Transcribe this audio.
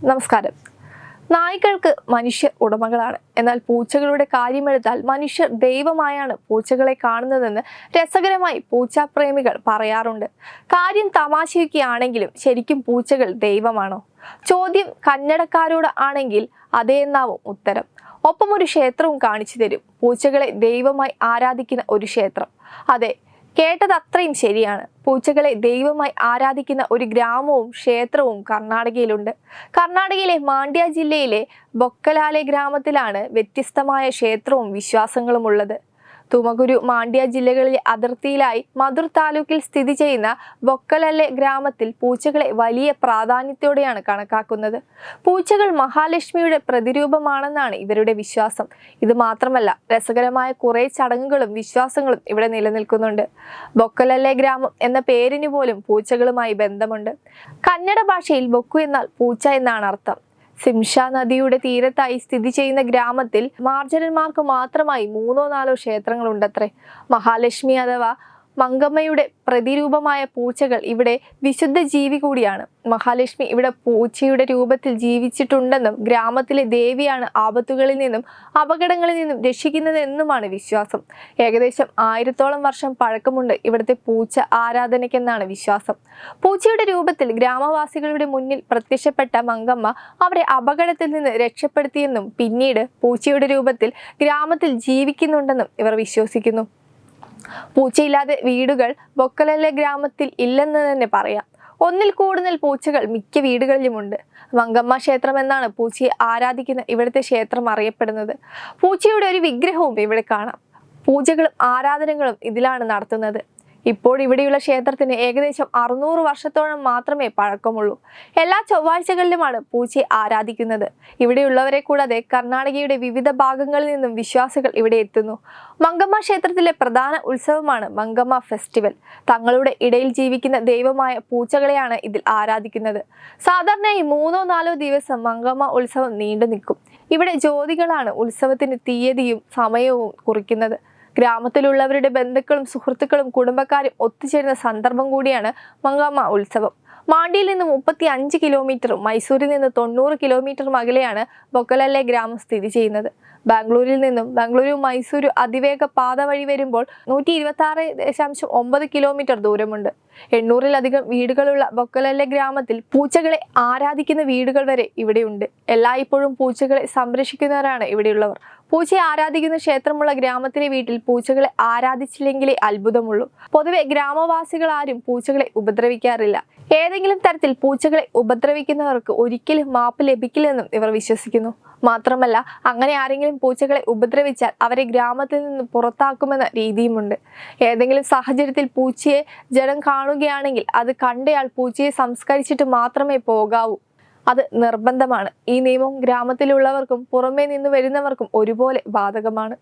നമസ്കാരം. നായ്ക്കൾക്ക് മനുഷ്യർ ഉടമകളാണ്. എന്നാൽ പൂച്ചകളുടെ കാര്യമെടുത്താൽ മനുഷ്യർ ദൈവമായാണ് പൂച്ചകളെ കാണുന്നതെന്ന് രസകരമായി പൂച്ചാപ്രേമികൾ പറയാറുണ്ട്. കാര്യം തമാശയൊക്കെയാണെങ്കിലും ശരിക്കും പൂച്ചകൾ ദൈവമാണോ? ചോദ്യം കന്നഡക്കാരോട് ആണെങ്കിൽ അതേ എന്നാവും ഉത്തരം. ഒപ്പം ഒരു ക്ഷേത്രവും കാണിച്ചു തരും. പൂച്ചകളെ ദൈവമായി ആരാധിക്കുന്ന ഒരു ക്ഷേത്രം. അതെ, കേട്ടത് അത്രയും ശരിയാണ്. പൂച്ചകളെ ദൈവമായി ആരാധിക്കുന്ന ഒരു ഗ്രാമവും ക്ഷേത്രവും കർണാടകയിലുണ്ട്. കർണാടകയിലെ മാണ്ഡ്യ ജില്ലയിലെ ബൊക്കലാലെ ഗ്രാമത്തിലാണ് വ്യത്യസ്തമായ ക്ഷേത്രവും വിശ്വാസങ്ങളും ഉള്ളത്. തുമകുരു, മാണ്ഡ്യ ജില്ലകളിലെ അതിർത്തിയിലായി മധുർ താലൂക്കിൽ സ്ഥിതി ചെയ്യുന്ന ബൊക്കലല്ലെ ഗ്രാമത്തിൽ പൂച്ചകളെ വലിയ പ്രാധാന്യത്തോടെയാണ് കണക്കാക്കുന്നത്. പൂച്ചകൾ മഹാലക്ഷ്മിയുടെ പ്രതിരൂപമാണെന്നാണ് ഇവരുടെ വിശ്വാസം. ഇത് മാത്രമല്ല, രസകരമായ കുറെ ചടങ്ങുകളും വിശ്വാസങ്ങളും ഇവിടെ നിലനിൽക്കുന്നുണ്ട്. ബൊക്കലല്ലെ ഗ്രാമം എന്ന പേരിന് പോലും പൂച്ചകളുമായി ബന്ധമുണ്ട്. കന്നഡ ഭാഷയിൽ ബൊക്കു എന്നാൽ പൂച്ച എന്നാണ് അർത്ഥം. സിംഷ നദിയുടെ തീരത്തായി സ്ഥിതി ചെയ്യുന്ന ഗ്രാമത്തിൽ മാർജരന്മാർക്ക് മാത്രമായി 3-4 ക്ഷേത്രങ്ങളുണ്ടത്രേ. മഹാലക്ഷ്മി അഥവാ മങ്കമ്മയുടെ പ്രതിരൂപമായ പൂച്ചകൾ ഇവിടെ വിശുദ്ധ ജീവി കൂടിയാണ്. മഹാലക്ഷ്മി ഇവിടെ പൂച്ചയുടെ രൂപത്തിൽ ജീവിച്ചിട്ടുണ്ടെന്നും ഗ്രാമത്തിലെ ദേവിയാണ് ആപത്തുകളിൽ നിന്നും അപകടങ്ങളിൽ നിന്നും രക്ഷിക്കുന്നതെന്നുമാണ് വിശ്വാസം. ഏകദേശം 1000ഓളം വർഷം പഴക്കമുണ്ട് ഇവിടുത്തെ പൂച്ച ആരാധനയ്ക്കെന്നാണ് വിശ്വാസം. പൂച്ചയുടെ രൂപത്തിൽ ഗ്രാമവാസികളുടെ മുന്നിൽ പ്രത്യക്ഷപ്പെട്ട മങ്കമ്മ അവരെ അപകടത്തിൽ നിന്ന് രക്ഷപ്പെടുത്തിയെന്നും പിന്നീട് പൂച്ചയുടെ രൂപത്തിൽ ഗ്രാമത്തിൽ ജീവിക്കുന്നുണ്ടെന്നും ഇവർ വിശ്വസിക്കുന്നു. പൂച്ചയില്ലാതെ വീടുകൾ ബൊക്കലല്ലെ ഗ്രാമത്തിൽ ഇല്ലെന്ന് തന്നെ പറയാം. ഒന്നിൽ കൂടുതൽ പൂച്ചകൾ മിക്ക വീടുകളിലുമുണ്ട്. മങ്കമ്മ ക്ഷേത്രം എന്നാണ് പൂച്ചയെ ആരാധിക്കുന്ന ഇവിടുത്തെ ക്ഷേത്രം അറിയപ്പെടുന്നത്. പൂച്ചയുടെ ഒരു വിഗ്രഹവും ഇവിടെ കാണാം. പൂജകളും ആരാധനകളും ഇതിലാണ് നടത്തുന്നത്. ഇപ്പോൾ ഇവിടെയുള്ള ക്ഷേത്രത്തിന് ഏകദേശം 600 വർഷത്തോളം മാത്രമേ പഴക്കമുള്ളൂ. എല്ലാ ചൊവ്വാഴ്ചകളിലുമാണ് പൂച്ചയെ ആരാധിക്കുന്നത്. ഇവിടെയുള്ളവരെ കൂടാതെ കർണാടകയുടെ വിവിധ ഭാഗങ്ങളിൽ നിന്നും വിശ്വാസികൾ ഇവിടെ എത്തുന്നു. മങ്കമ്മ ക്ഷേത്രത്തിലെ പ്രധാന ഉത്സവമാണ് മങ്കമ്മ ഫെസ്റ്റിവൽ. തങ്ങളുടെ ഇടയിൽ ജീവിക്കുന്ന ദൈവമായ പൂച്ചകളെയാണ് ഇതിൽ ആരാധിക്കുന്നത്. സാധാരണയായി 3-4 ദിവസം മങ്കമ്മ ഉത്സവം നീണ്ടു നിൽക്കും. ഇവിടെ ജ്യോതികളാണ് ഉത്സവത്തിന് തീയതിയും സമയവും കുറിക്കുന്നത്. ഗ്രാമത്തിലുള്ളവരുടെ ബന്ധുക്കളും സുഹൃത്തുക്കളും കുടുംബക്കാരും ഒത്തുചേരുന്ന സന്ദർഭം കൂടിയാണ് മങ്കമ്മ ഉത്സവം. മാണ്ഡ്യയിൽ നിന്ന് 35 കിലോമീറ്ററും മൈസൂരിൽ നിന്ന് 90 കിലോമീറ്ററും അകലെയാണ് ബൊക്കലല്ലെ ഗ്രാമം സ്ഥിതി ചെയ്യുന്നത്. ബാംഗ്ലൂരിൽ നിന്നും ബാംഗ്ലൂരു മൈസൂരു അതിവേഗ പാത വഴി വരുമ്പോൾ 126.9 കിലോമീറ്റർ ദൂരമുണ്ട്. 800-ലധികം വീടുകളുള്ള ബൊക്കലല്ലെ ഗ്രാമത്തിൽ പൂച്ചകളെ ആരാധിക്കുന്ന വീടുകൾ വരെ ഇവിടെയുണ്ട്. എല്ലായ്പ്പോഴും പൂച്ചകളെ സംരക്ഷിക്കുന്നവരാണ് ഇവിടെയുള്ളവർ. പൂച്ചയെ ആരാധിക്കുന്ന ക്ഷേത്രമുള്ള ഗ്രാമത്തിലെ വീട്ടിൽ പൂച്ചകളെ ആരാധിച്ചില്ലെങ്കിലേ അത്ഭുതമുള്ളൂ. പൊതുവെ ഗ്രാമവാസികൾ ആരും പൂച്ചകളെ ഉപദ്രവിക്കാറില്ല. ഏതെങ്കിലും തരത്തിൽ പൂച്ചകളെ ഉപദ്രവിക്കുന്നവർക്ക് ഒരിക്കലും മാപ്പ് ലഭിക്കില്ലെന്നും ഇവർ വിശ്വസിക്കുന്നു. മാത്രമല്ല, അങ്ങനെ ആരെങ്കിലും പൂച്ചകളെ ഉപദ്രവിച്ചാൽ അവരെ ഗ്രാമത്തിൽ നിന്ന് പുറത്താക്കുമെന്ന രീതിയുമുണ്ട്. ഏതെങ്കിലും സാഹചര്യത്തിൽ പൂച്ചയെ ജനം കാണുകയാണെങ്കിൽ അത് കണ്ടയാൾ പൂച്ചയെ സംസ്കരിച്ചിട്ട് മാത്രമേ പോകാവൂ. അത് നിർബന്ധമാണ്. ഈ നിയമം ഗ്രാമത്തിലുള്ളവർക്കും പുറമേ നിന്ന് വരുന്നവർക്കും ഒരുപോലെ ബാധകമാണ്.